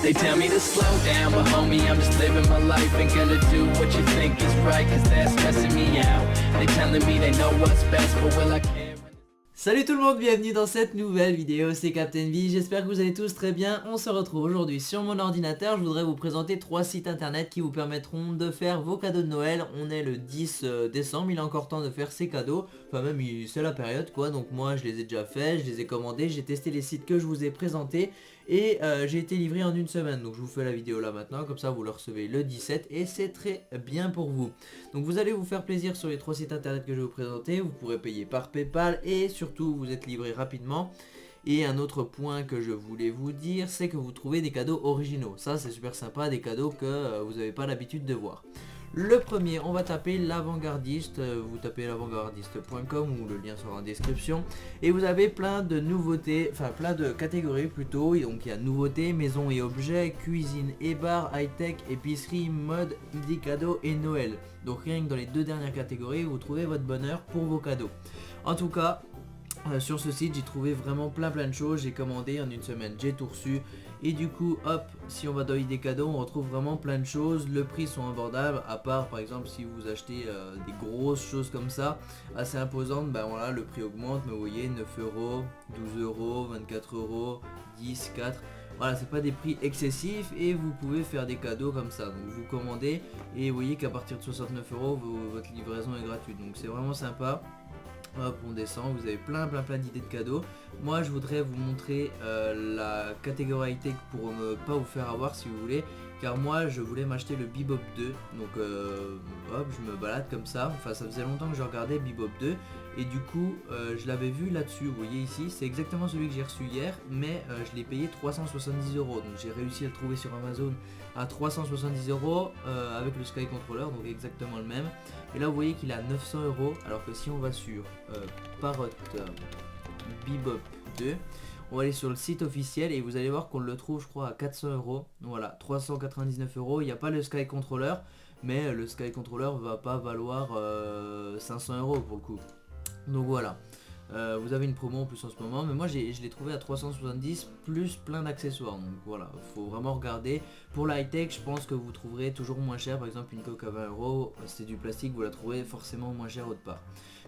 They tell me to slow down, but homie, I'm just living my life. Ain't gonna do what you think is right, cause that's stressing me out. They telling me they know what's best, but will I care? Salut tout le monde, bienvenue dans cette nouvelle vidéo, c'est Captain V, j'espère que vous allez tous très bien. On se retrouve aujourd'hui sur mon ordinateur, je voudrais vous présenter 3 sites internet qui vous permettront de faire vos cadeaux de Noël. On est le 10 décembre, il est encore temps de faire ses cadeaux, enfin même c'est la période quoi, donc moi je les ai déjà faits, je les ai commandés, j'ai testé les sites que je vous ai présentés et j'ai été livré en une semaine. Donc je vous fais la vidéo là maintenant, comme ça vous le recevez le 17 et c'est très bien pour vous. Donc vous allez vous faire plaisir sur les 3 sites internet que je vais vous présenter, vous pourrez payer par Paypal et surtout vous êtes livré rapidement. Et un autre point que je voulais vous dire, c'est que vous trouvez des cadeaux originaux. Ça c'est super sympa, des cadeaux que vous n'avez pas l'habitude de voir. Le premier, on va taper l'avant-gardiste, vous tapez l'avantgardiste.com ou le lien sera en description. Et vous avez plein de nouveautés, enfin plein de catégories plutôt. Et donc il y a nouveautés, maison et objets, cuisine et bar, high-tech, épicerie, mode, idées cadeaux et Noël. Donc rien que dans les 2 dernières catégories, vous trouvez votre bonheur pour vos cadeaux. En tout cas, sur ce site j'ai trouvé vraiment plein de choses, j'ai commandé en une semaine, j'ai tout reçu et du coup hop, si on va dans idées cadeaux on retrouve vraiment plein de choses, le prix sont abordables à part par exemple si vous achetez des grosses choses comme ça assez imposantes, ben voilà le prix augmente, mais vous voyez 9 euros, 12 euros, 24 euros, 10, 4, voilà c'est pas des prix excessifs et vous pouvez faire des cadeaux comme ça, donc vous commandez et vous voyez qu'à partir de 69 euros votre livraison est gratuite, donc c'est vraiment sympa. Hop, on descend, vous avez plein d'idées de cadeaux. Moi je voudrais vous montrer la catégorie high-tech pour ne pas vous faire avoir si vous voulez, car moi je voulais m'acheter le Bebop 2, donc hop je me balade comme ça, enfin ça faisait longtemps que je regardais Bebop 2 et du coup je l'avais vu là-dessus, vous voyez ici, c'est exactement celui que j'ai reçu hier, mais je l'ai payé 370 euros, donc j'ai réussi à le trouver sur Amazon à 370 euros avec le Sky Controller, donc exactement le même. Et là vous voyez qu'il est à 900 euros, alors que si on va sur Parrot Bebop 2, on va aller sur le site officiel et vous allez voir qu'on le trouve je crois à 400 euros. Voilà, 399 euros, il n'y a pas le Sky Controller, mais le Sky Controller va pas valoir 500 euros pour le coup. Donc voilà. Vous avez une promo en plus en ce moment, mais moi je l'ai trouvé à 370 plus plein d'accessoires, donc voilà, faut vraiment regarder. Pour la high-tech je pense que vous trouverez toujours moins cher, par exemple une coque à 20 euros, c'est du plastique, vous la trouverez forcément moins cher autre part.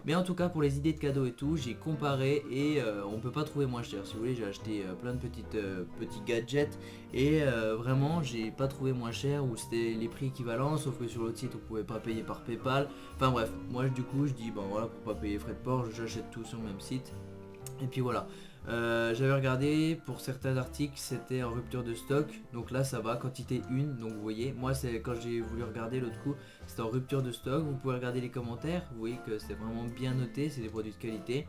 Mais en tout cas pour les idées de cadeaux et tout, j'ai comparé et on peut pas trouver moins cher. Si vous voulez j'ai acheté plein de petits gadgets et vraiment j'ai pas trouvé moins cher ou c'était les prix équivalents, sauf que sur l'autre site on pouvait pas payer par Paypal. Enfin bref, moi du coup je dis bon voilà, pour pas payer frais de port j'achète tout sur le même site. Et puis voilà, j'avais regardé pour certains articles c'était en rupture de stock, donc là ça va, quantité 1, donc vous voyez, moi c'est quand j'ai voulu regarder l'autre coup, c'était en rupture de stock, vous pouvez regarder les commentaires, vous voyez que c'est vraiment bien noté, c'est des produits de qualité.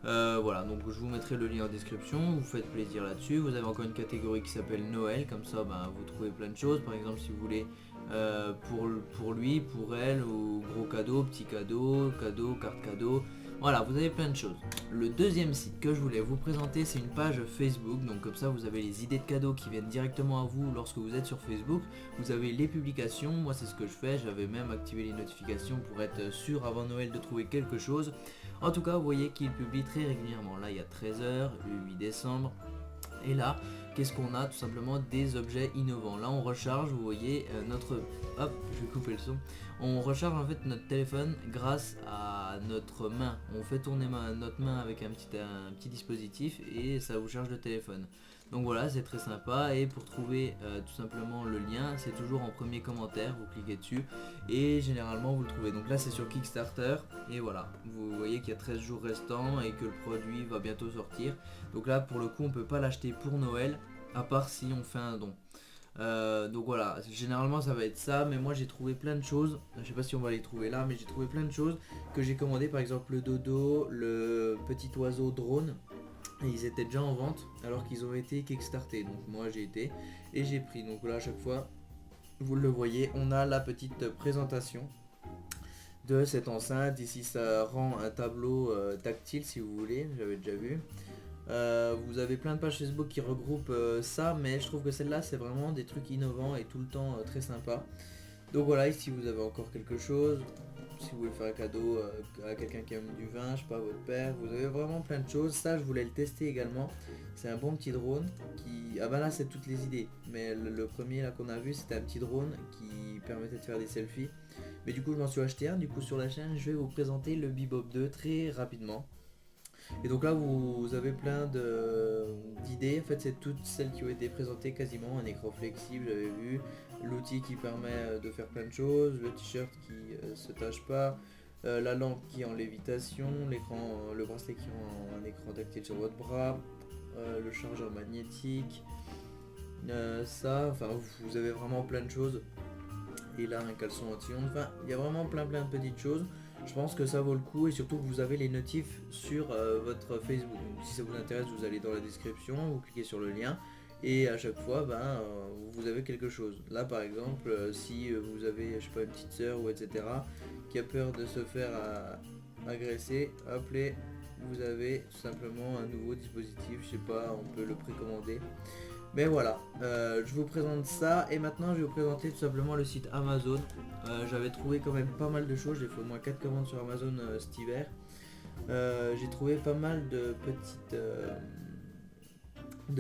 Voilà, donc je vous mettrai le lien en description, vous faites plaisir là-dessus. Vous avez encore une catégorie qui s'appelle Noël, comme ça vous trouvez plein de choses, par exemple si vous voulez pour lui, pour elle, ou gros cadeau, petit cadeau, carte cadeau. Voilà, vous avez plein de choses. Le deuxième site que je voulais vous présenter, c'est une page Facebook. Donc comme ça, vous avez les idées de cadeaux qui viennent directement à vous lorsque vous êtes sur Facebook. Vous avez les publications, moi c'est ce que je fais. J'avais même activé les notifications pour être sûr avant Noël de trouver quelque chose. En tout cas, vous voyez qu'il publie très régulièrement. Là, il y a 13h, le 8 décembre. Et là, qu'est-ce qu'on a? Tout simplement des objets innovants. Là, on recharge, vous voyez, notre... Hop, je vais couper le son. On recharge en fait notre téléphone grâce à notre main. On fait tourner notre main avec un petit dispositif et ça vous charge le téléphone. Donc voilà, c'est très sympa. Et pour trouver tout simplement le lien, c'est toujours en premier commentaire, vous cliquez dessus et généralement vous le trouvez. Donc là c'est sur Kickstarter et voilà, vous voyez qu'il y a 13 jours restants et que le produit va bientôt sortir. Donc là pour le coup on peut pas l'acheter pour Noël à part si on fait un don. Donc voilà, généralement ça va être ça, mais moi j'ai trouvé plein de choses, je sais pas si on va les trouver là, mais j'ai trouvé plein de choses que j'ai commandé, par exemple le dodo, le petit oiseau drone, et ils étaient déjà en vente alors qu'ils ont été kickstartés, donc moi j'ai été et j'ai pris. Donc là à chaque fois vous le voyez, on a la petite présentation de cette enceinte. Ici ça rend un tableau tactile si vous voulez, j'avais déjà vu. Vous avez plein de pages Facebook qui regroupent ça, mais je trouve que celle-là c'est vraiment des trucs innovants et tout le temps très sympa. Donc voilà, ici vous avez encore quelque chose. Si vous voulez faire un cadeau à quelqu'un qui aime du vin, je sais pas, à votre père, vous avez vraiment plein de choses. Ça, je voulais le tester également. C'est un bon petit drone qui... Ah bah là, c'est toutes les idées. Mais le premier là qu'on a vu, c'était un petit drone qui permettait de faire des selfies. Mais du coup, je m'en suis acheté un. Du coup, sur la chaîne, je vais vous présenter le Bebop 2 très rapidement. Et donc là, vous avez plein d'idées. En fait, c'est toutes celles qui ont été présentées quasiment. Un écran flexible, j'avais vu. L'outil qui permet de faire plein de choses. Le t-shirt qui se tâche pas. La lampe qui est en lévitation. L'écran, le bracelet qui est un écran tactile sur votre bras. Le chargeur magnétique. Ça, enfin, vous avez vraiment plein de choses. Et là, un caleçon anti-ondes. Enfin, il y a vraiment plein de petites choses. Je pense que ça vaut le coup et surtout que vous avez les notifs sur votre Facebook. Donc, si ça vous intéresse, vous allez dans la description, vous cliquez sur le lien et à chaque fois vous avez quelque chose. Là par exemple, si vous avez je sais pas une petite soeur ou etc. qui a peur de se faire agresser, appelez, vous avez tout simplement un nouveau dispositif, je sais pas, on peut le précommander. Mais voilà, je vous présente ça et maintenant je vais vous présenter tout simplement le site Amazon. J'avais trouvé quand même pas mal de choses, j'ai fait au moins 4 commandes sur Amazon cet hiver. J'ai trouvé pas mal de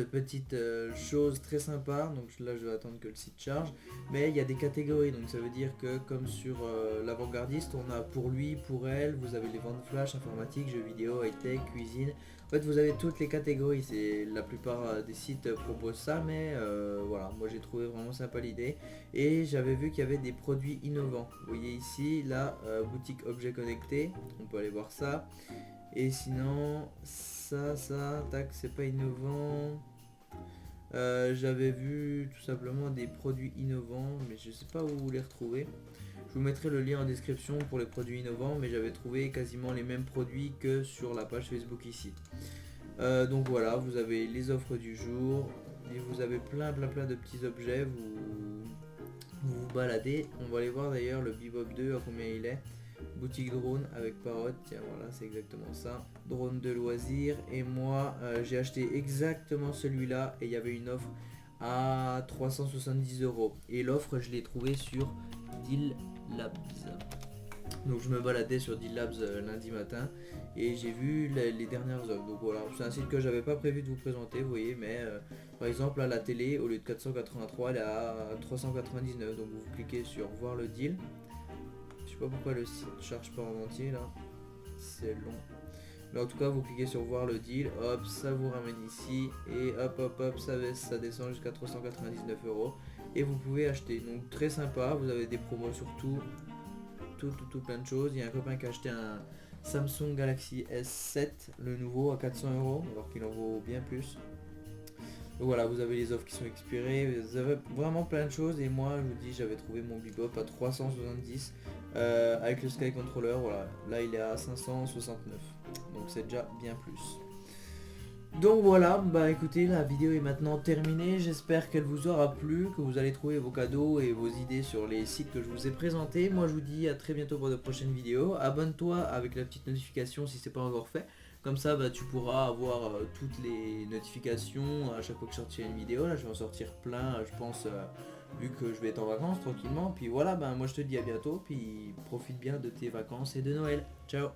petites choses très sympas, donc là je vais attendre que le site charge. Mais il y a des catégories, donc ça veut dire que comme sur l'avant-gardiste, on a pour lui, pour elle, vous avez les ventes flash, informatique, jeux vidéo, high-tech, cuisine. En fait vous avez toutes les catégories, c'est la plupart des sites proposent ça, mais voilà, moi j'ai trouvé vraiment sympa l'idée. Et j'avais vu qu'il y avait des produits innovants. Vous voyez ici, la boutique objet connecté, on peut aller voir ça. Et sinon, ça, tac, c'est pas innovant. J'avais vu tout simplement des produits innovants, mais je sais pas où vous les retrouver. Je vous mettrai le lien en description pour les produits innovants, mais j'avais trouvé quasiment les mêmes produits que sur la page Facebook ici. Donc voilà, vous avez les offres du jour, et vous avez plein de petits objets, vous baladez. On va aller voir d'ailleurs le Bebop 2 à combien il est. Boutique drone avec Parrot, tiens voilà c'est exactement ça, drone de loisirs. Et moi j'ai acheté exactement celui-là et il y avait une offre à 370 €. Et l'offre je l'ai trouvé sur Deal Labs. Donc je me baladais sur Deal Labs lundi matin et j'ai vu les dernières offres. Donc voilà, c'est un site que j'avais pas prévu de vous présenter, vous voyez, mais par exemple là la télé au lieu de 483 elle est à 399. Donc vous cliquez sur voir le deal. Je sais pas pourquoi le site charge pas en entier là, c'est long. Mais en tout cas vous cliquez sur voir le deal, hop ça vous ramène ici et hop ça descend jusqu'à 399 € et vous pouvez acheter. Donc très sympa, vous avez des promos sur tout plein de choses. Il y a un copain qui a acheté un Samsung Galaxy S7, le nouveau à 400 € alors qu'il en vaut bien plus. Donc voilà, vous avez les offres qui sont expirées, vous avez vraiment plein de choses. Et moi je vous dis, j'avais trouvé mon Bebop à 370 avec le Sky Controller. Voilà, là il est à 569, donc c'est déjà bien plus. Donc voilà, bah écoutez, la vidéo est maintenant terminée. J'espère qu'elle vous aura plu, que vous allez trouver vos cadeaux et vos idées sur les sites que je vous ai présentés. Moi je vous dis à très bientôt pour de prochaines vidéos. Abonne-toi avec la petite notification si c'est pas encore fait. Comme ça tu pourras avoir toutes les notifications à chaque fois que je sortirai une vidéo. Là je vais en sortir plein je pense, vu que je vais être en vacances tranquillement. Puis voilà, moi je te dis à bientôt, puis profite bien de tes vacances et de Noël. Ciao.